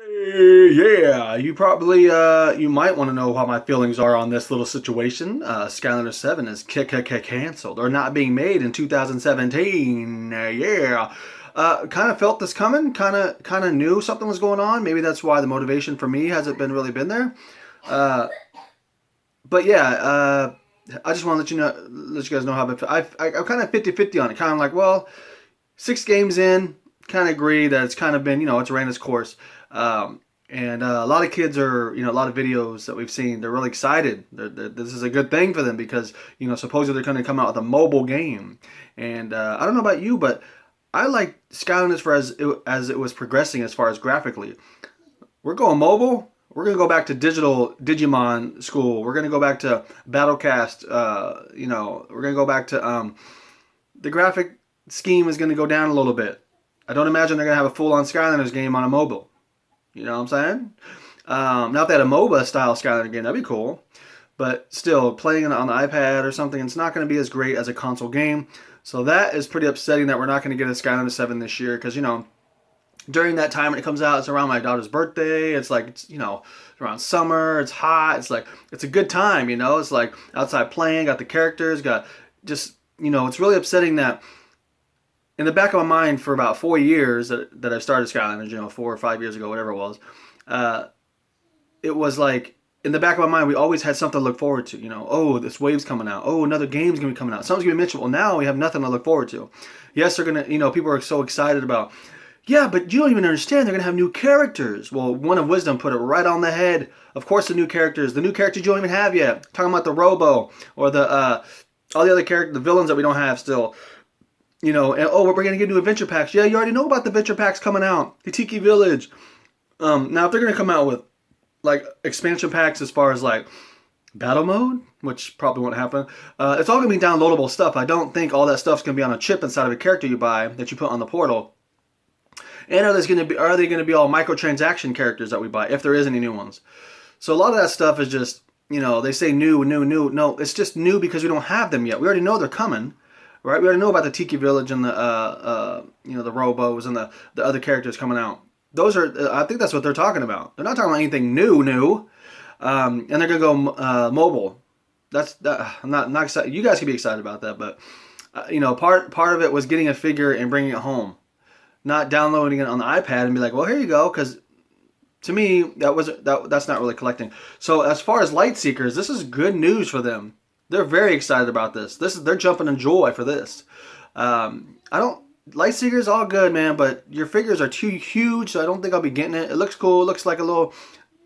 Yeah, you might want to know how my feelings are on this little situation. Skylanders 7 is canceled or not being made in 2017. Yeah. Kind of felt this coming, kind of knew something was going on. Maybe that's why the motivation for me hasn't been really been there. Uh, but yeah, I just want to let you guys know how I'm kind of 50-50 on it. Kind of like, well, 6 games in, kind of agree that it's kind of been, it's ran its course. And a lot of kids are, a lot of videos that we've seen, they're really excited. This is a good thing for them because, supposedly they're going to come out with a mobile game. And I don't know about you, but I like Skylanders for as it was progressing as far as graphically. We're going mobile. We're going to go back to digital Digimon school. We're going to go back to Battlecast. We're going to go back to the graphic scheme is going to go down a little bit. I don't imagine they're going to have a full-on Skylanders game on a mobile. You know what I'm saying? Now if they had a MOBA style Skylander game, that'd be cool. But still, playing it on the iPad or something, it's not going to be as great as a console game. So that is pretty upsetting that we're not going to get a Skylander 7 this year. Because, during that time when it comes out, it's around my daughter's birthday. It's like, it's around summer. It's hot. It's like, it's a good time, It's like outside playing, got the characters, got just, it's really upsetting that in the back of my mind for about 4 years that I started Skylanders, 4 or 5 years ago, whatever it was, it was like in the back of my mind, we always had something to look forward to. Oh, this wave's coming out. Oh, another game's gonna be coming out. Something's gonna be mentioned. Well, now we have nothing to look forward to. Yes, they're gonna, people are so excited about. Yeah, but you don't even understand. They're gonna have new characters. Well, One of Wisdom put it right on the head. Of course, the new characters you don't even have yet. Talking about the Robo or the all the other characters, the villains that we don't have still. And we're going to get new adventure packs. Yeah, you already know about the adventure packs coming out. The Tiki Village. Now, if they're going to come out with, like, expansion packs as far as, like, battle mode, which probably won't happen, it's all going to be downloadable stuff. I don't think all that stuff's going to be on a chip inside of a character you buy that you put on the portal. And are they going to be all microtransaction characters that we buy, if there is any new ones? So a lot of that stuff is just, they say new. No, it's just new because we don't have them yet. We already know they're coming. Right, we already know about the Tiki Village and the the Robos and the other characters coming out. Those are, I think that's what they're talking about. They're not talking about anything new, and they're gonna go mobile. I'm not excited. You guys can be excited about that, but part of it was getting a figure and bringing it home, not downloading it on the iPad and be like, well, here you go, because to me that's not really collecting. So as far as Light Seekers, this is good news for them. They're very excited about this. They're jumping in joy for this. Light Seekers all good, man, but your figures are too huge, so I don't think I'll be getting it. It looks cool. It looks like a little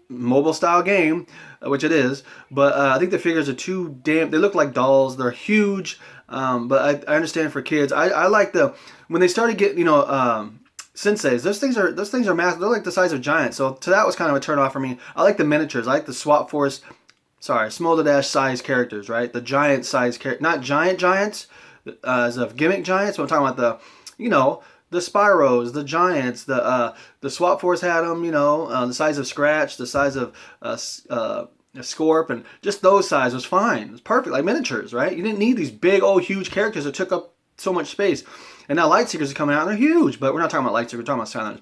mobile style game, which it is. But I think the figures are too damn. They look like dolls. They're huge. But I understand for kids. I like when they started getting senseis. Those things are massive. They're like the size of giants. So that was kind of a turn off for me. I like the miniatures. I like the Swap Force. Smolder Dash size characters, right? The giant size character, not giants, as of gimmick giants. But I'm talking about the Spyros, the giants, the Swap Force had them, the size of Scratch, the size of Scorp, and just those size was fine. It was perfect, like miniatures, right? You didn't need these big, huge characters that took up so much space. And now Lightseekers are coming out, and they're huge, but we're not talking about Lightseekers, we're talking about Skylanders.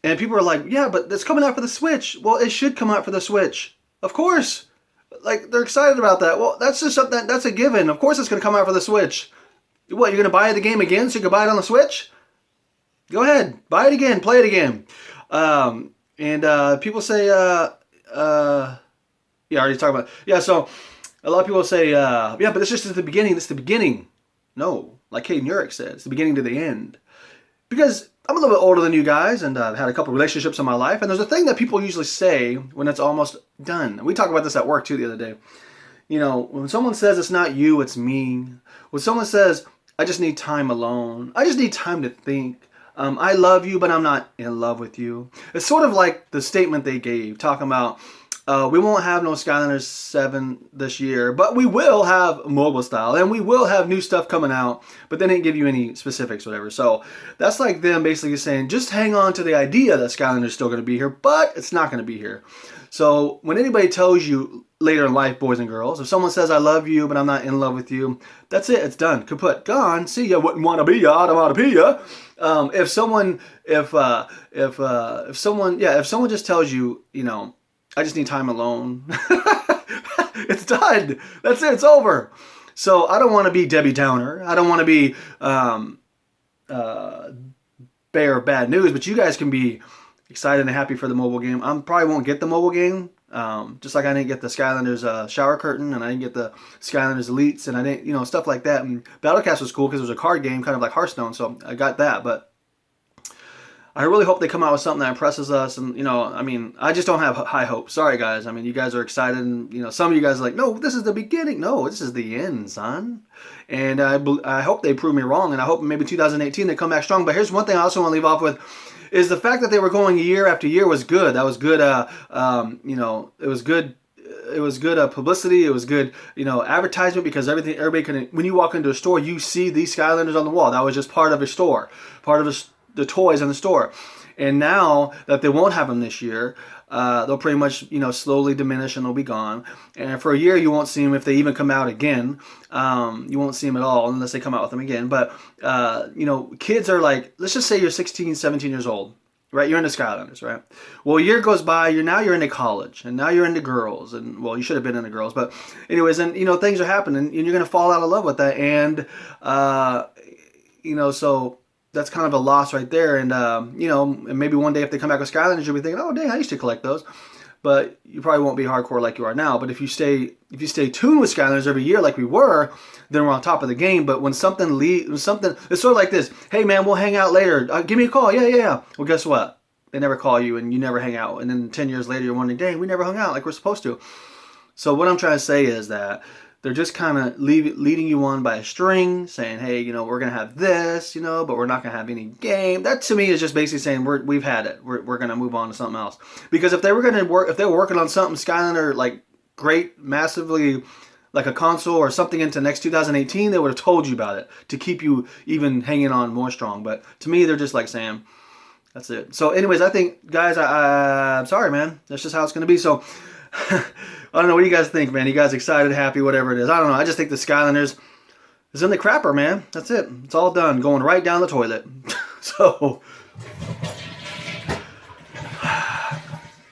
And people are like, yeah, but it's coming out for the Switch. Well, it should come out for the Switch. Of course. Like, they're excited about that. Well, that's just something, that's a given. Of course it's going to come out for the Switch. What, you're going to buy the game again so you can buy it on the Switch? Go ahead. Buy it again. Play it again. People say, yeah, I already talked about it. Yeah, so a lot of people say, yeah, but it's just at the beginning. It's the beginning. No, like Caden Urich said, it's the beginning to the end. Because I'm a little bit older than you guys, and I've had a couple relationships in my life, and there's a thing that people usually say when it's almost done. We talked about this at work, too, the other day. When someone says it's not you, it's me. When someone says, I just need time alone. I just need time to think. I love you, but I'm not in love with you. It's sort of like the statement they gave, talking about, we won't have no Skylanders 7 this year, but we will have mobile style, and we will have new stuff coming out, but they didn't give you any specifics, whatever. So that's like them basically saying, just hang on to the idea that Skylanders is still going to be here, but it's not going to be here. So when anybody tells you later in life, boys and girls, if someone says I love you, but I'm not in love with you, that's it. It's done. Kaput. Gone. See ya. Wouldn't want to be ya. Don't want to be ya. If someone just tells you, I just need time alone, it's done. That's it. It's over. So I don't want to be Debbie Downer. I don't want to be bear of bad news, but you guys can be excited and happy for the mobile game. I probably won't get the mobile game, just like I didn't get the Skylanders shower curtain, and I didn't get the Skylanders Elites, and I didn't, stuff like that. And Battlecast was cool because it was a card game, kind of like Hearthstone, so I got that. But I really hope they come out with something that impresses us. And, I just don't have high hopes. Sorry, guys. You guys are excited. And, some of you guys are like, no, this is the beginning. No, this is the end, son. And I hope they prove me wrong. And I hope maybe 2018 they come back strong. But here's one thing I also want to leave off with is the fact that they were going year after year was good. That was good. It was good. It was good publicity. It was good, advertisement, because everybody can. When you walk into a store, you see these Skylanders on the wall. That was just part of a store, part of the toys in the store. And now that they won't have them this year, they'll pretty much slowly diminish and they'll be gone. And for a year you won't see them if they even come out again. You won't see them at all unless they come out with them again. But kids are like, let's just say you're 16, 17 years old, right? You're into Skylanders, right? Well, a year goes by, you're into college, and now you're into girls, and well, you should have been into girls, but anyways, and things are happening, and you're gonna fall out of love with that, and so that's kind of a loss right there. And and maybe one day if they come back with Skylanders, you'll be thinking, oh dang, I used to collect those. But you probably won't be hardcore like you are now. But if you stay tuned with Skylanders every year like we were, then we're on top of the game. But when something it's sort of like this. Hey man, we'll hang out later. Give me a call. Yeah. Well, guess what? They never call you, and you never hang out. And then 10 years later, you're wondering, dang, we never hung out like we're supposed to. So what I'm trying to say is that they're just kind of leading you on by a string, saying, hey, we're going to have this, but we're not going to have any game. That to me is just basically saying we've had it. We're going to move on to something else. Because if they were working on something Skylander like great, massively, like a console or something into next 2018, they would have told you about it to keep you even hanging on more strong. But to me, they're just like saying, that's it. So anyways, I think, guys, I'm sorry, man. That's just how it's going to be. So I don't know. What do you guys think, man? You guys excited, happy, whatever it is? I don't know. I just think the Skylanders is in the crapper, man. That's it. It's all done. Going right down the toilet. So,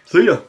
see ya.